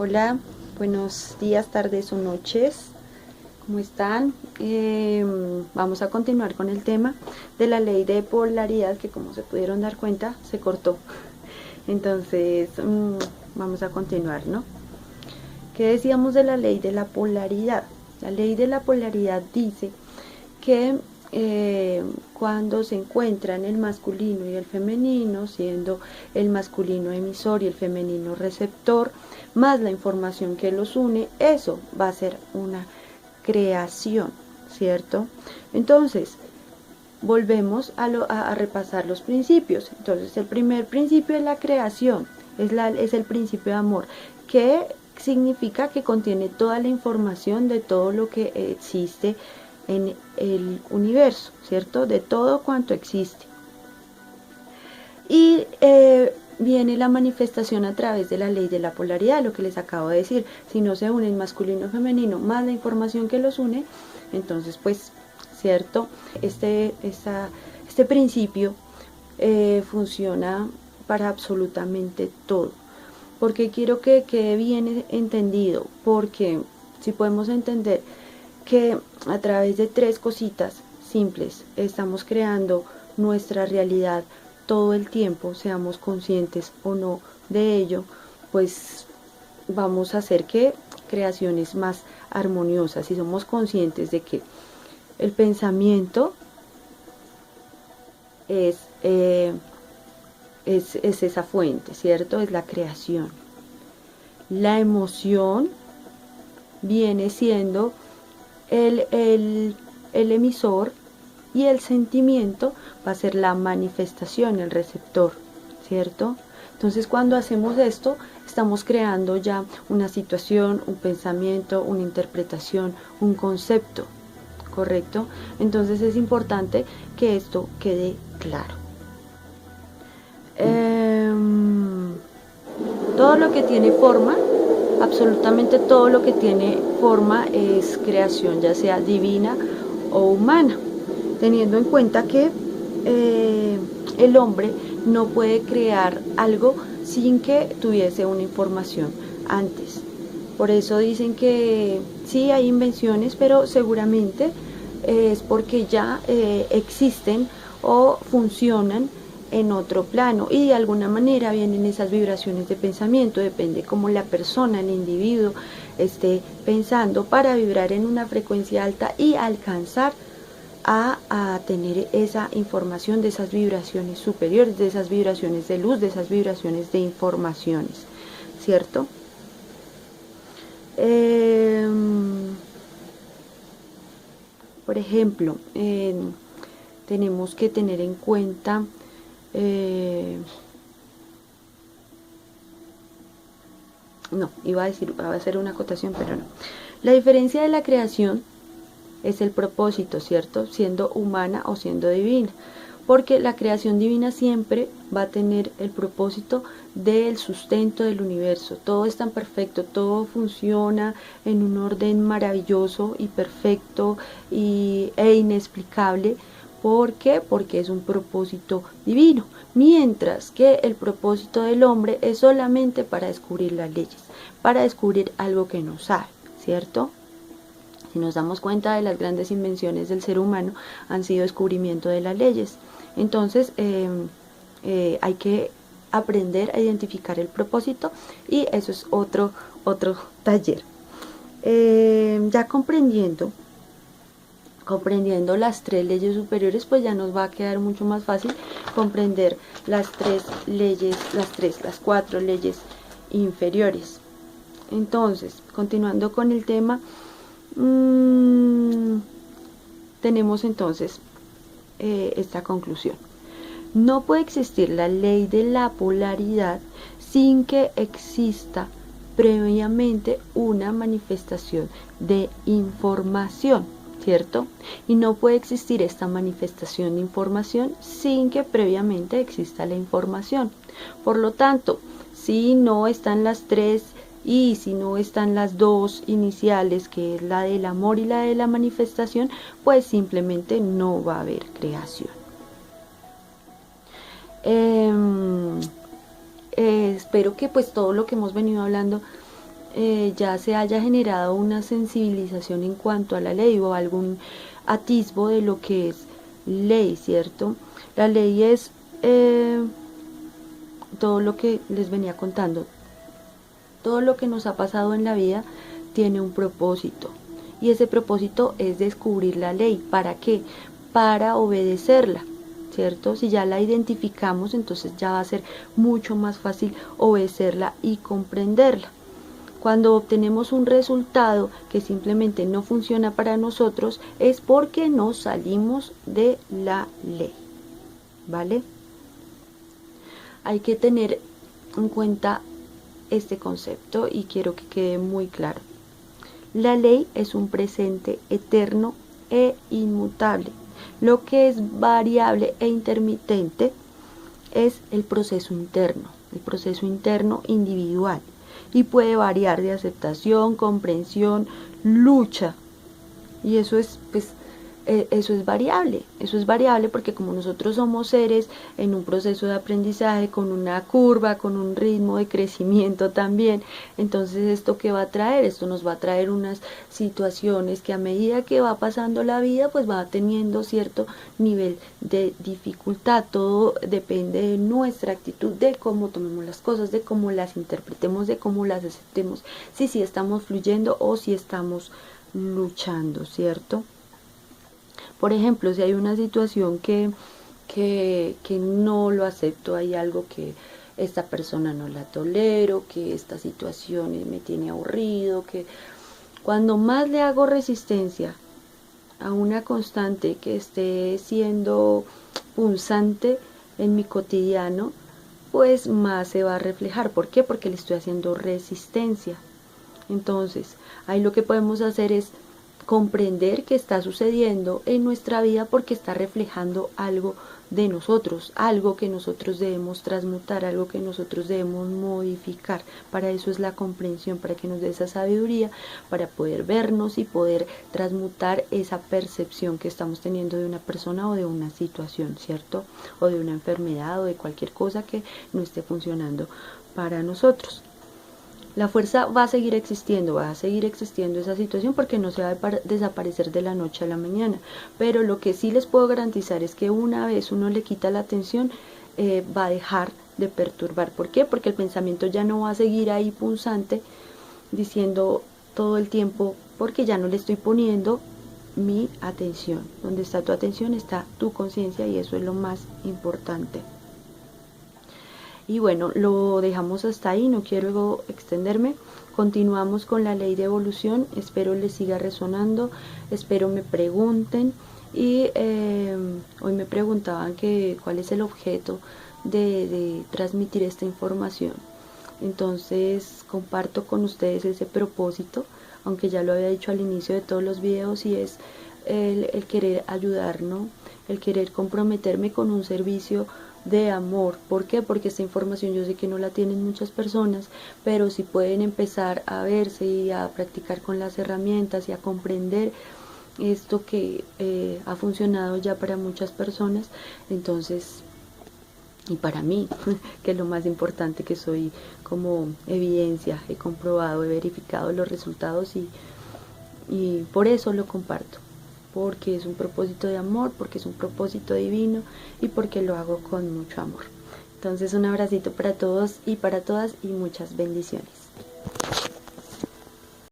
Hola, buenos días, tardes o noches. ¿Cómo están? Vamos a continuar con el tema de la ley de polaridad que, como se pudieron dar cuenta, se cortó. Entonces, vamos a continuar, ¿no? ¿Qué decíamos de la ley de la polaridad? La ley de la polaridad dice que cuando se encuentran el masculino y el femenino, siendo el masculino emisor y el femenino receptor, más la información que los une, eso va a ser una creación, ¿cierto? Entonces, volvemos a repasar los principios. Entonces, el primer principio es la creación, es el principio de amor, que significa que contiene toda la información de todo lo que existe en el universo, ¿cierto? De todo cuanto existe. Y viene la manifestación a través de la ley de la polaridad, lo que les acabo de decir. Si no se unen masculino y femenino más la información que los une, entonces pues, ¿cierto? Este principio funciona para absolutamente todo. Porque quiero que quede bien entendido, porque si podemos entender que a través de tres cositas simples estamos creando nuestra realidad todo el tiempo, seamos conscientes o no de ello, pues vamos a hacer que creaciones más armoniosas. Si somos conscientes de que el pensamiento es esa fuente, ¿cierto? Es la creación. La emoción viene siendo el emisor, y el sentimiento va a ser la manifestación, el receptor, ¿cierto? Entonces, cuando hacemos esto, estamos creando ya una situación, un pensamiento, una interpretación, un concepto, ¿correcto? Entonces es importante que esto quede claro. Todo lo que tiene forma, absolutamente todo lo que tiene forma es creación, ya sea divina o humana, teniendo en cuenta que el hombre no puede crear algo sin que tuviese una información antes. Por eso dicen que sí hay invenciones, pero seguramente es porque ya existen o funcionan en otro plano, y de alguna manera vienen esas vibraciones de pensamiento, depende cómo la persona, el individuo esté pensando para vibrar en una frecuencia alta y alcanzar a tener esa información de esas vibraciones superiores, de esas vibraciones de luz, de esas vibraciones de informaciones, ¿cierto? Por ejemplo, tenemos que tener en cuenta no, iba a hacer una acotación, pero no. La diferencia de la creación es el propósito, ¿cierto? Siendo humana o siendo divina. Porque la creación divina siempre va a tener el propósito del sustento del universo. Todo es tan perfecto, todo funciona en un orden maravilloso y perfecto e inexplicable. ¿Por qué? Porque es un propósito divino. Mientras que el propósito del hombre es solamente para descubrir las leyes, para descubrir algo que no sabe, ¿cierto? Si nos damos cuenta de las grandes invenciones del ser humano, han sido descubrimiento de las leyes. Entonces, hay que aprender a identificar el propósito, y eso es otro taller. Ya comprendiendo las tres leyes superiores, pues ya nos va a quedar mucho más fácil comprender las cuatro leyes inferiores. Entonces, continuando con el tema, tenemos entonces esta conclusión. No puede existir la ley de la polaridad sin que exista previamente una manifestación de información, ¿cierto? Y no puede existir esta manifestación de información sin que previamente exista la información. Por lo tanto, si no están las tres y si no están las dos iniciales, que es la del amor y la de la manifestación, pues simplemente no va a haber creación. Espero que pues todo lo que hemos venido hablando ya se haya generado una sensibilización en cuanto a la ley o algún atisbo de lo que es ley, ¿cierto? La ley es todo lo que les venía contando, todo lo que nos ha pasado en la vida tiene un propósito y ese propósito es descubrir la ley. ¿Para qué? Para obedecerla, ¿cierto? Si ya la identificamos, entonces ya va a ser mucho más fácil obedecerla y comprenderla. Cuando obtenemos un resultado que simplemente no funciona para nosotros, es porque nos salimos de la ley, ¿vale? Hay que tener en cuenta este concepto y quiero que quede muy claro. La ley es un presente eterno e inmutable. Lo que es variable e intermitente es el proceso interno individual, y puede variar de aceptación, comprensión, lucha, y eso es eso es variable porque como nosotros somos seres en un proceso de aprendizaje con una curva, con un ritmo de crecimiento también, entonces esto que va a traer, esto nos va a traer unas situaciones que a medida que va pasando la vida pues va teniendo cierto nivel de dificultad. Todo depende de nuestra actitud, de cómo tomemos las cosas, de cómo las interpretemos, de cómo las aceptemos, si estamos fluyendo o si estamos luchando, ¿cierto? Por ejemplo, si hay una situación que no lo acepto, hay algo que esta persona no la tolero, que esta situación me tiene aburrido, que cuando más le hago resistencia a una constante que esté siendo punzante en mi cotidiano, pues más se va a reflejar. ¿Por qué? Porque le estoy haciendo resistencia. Entonces, ahí lo que podemos hacer es comprender que está sucediendo en nuestra vida porque está reflejando algo de nosotros, algo que nosotros debemos transmutar, algo que nosotros debemos modificar. Para eso es la comprensión, para que nos dé esa sabiduría, para poder vernos y poder transmutar esa percepción que estamos teniendo de una persona o de una situación, ¿cierto? O de una enfermedad o de cualquier cosa que no esté funcionando para nosotros. La fuerza va a seguir existiendo esa situación porque no se va a desaparecer de la noche a la mañana, pero lo que sí les puedo garantizar es que una vez uno le quita la atención, va a dejar de perturbar. ¿Por qué? Porque el pensamiento ya no va a seguir ahí punzante diciendo todo el tiempo, porque ya no le estoy poniendo mi atención. Donde está tu atención está tu conciencia y eso es lo más importante. Y bueno, lo dejamos hasta ahí, no quiero extenderme. Continuamos con la ley de evolución, espero les siga resonando, espero me pregunten. Y hoy me preguntaban que cuál es el objeto de transmitir esta información. Entonces comparto con ustedes ese propósito, aunque ya lo había dicho al inicio de todos los videos, y es el querer ayudar, ¿no? El querer comprometerme con un servicio de amor. ¿Por qué? Porque esta información yo sé que no la tienen muchas personas, pero si pueden empezar a verse y a practicar con las herramientas y a comprender esto que ha funcionado ya para muchas personas, entonces, y para mí, que es lo más importante, que soy como evidencia, he comprobado, he verificado los resultados y por eso lo comparto. Porque es un propósito de amor, porque es un propósito divino y porque lo hago con mucho amor. Entonces un abracito para todos y para todas y muchas bendiciones.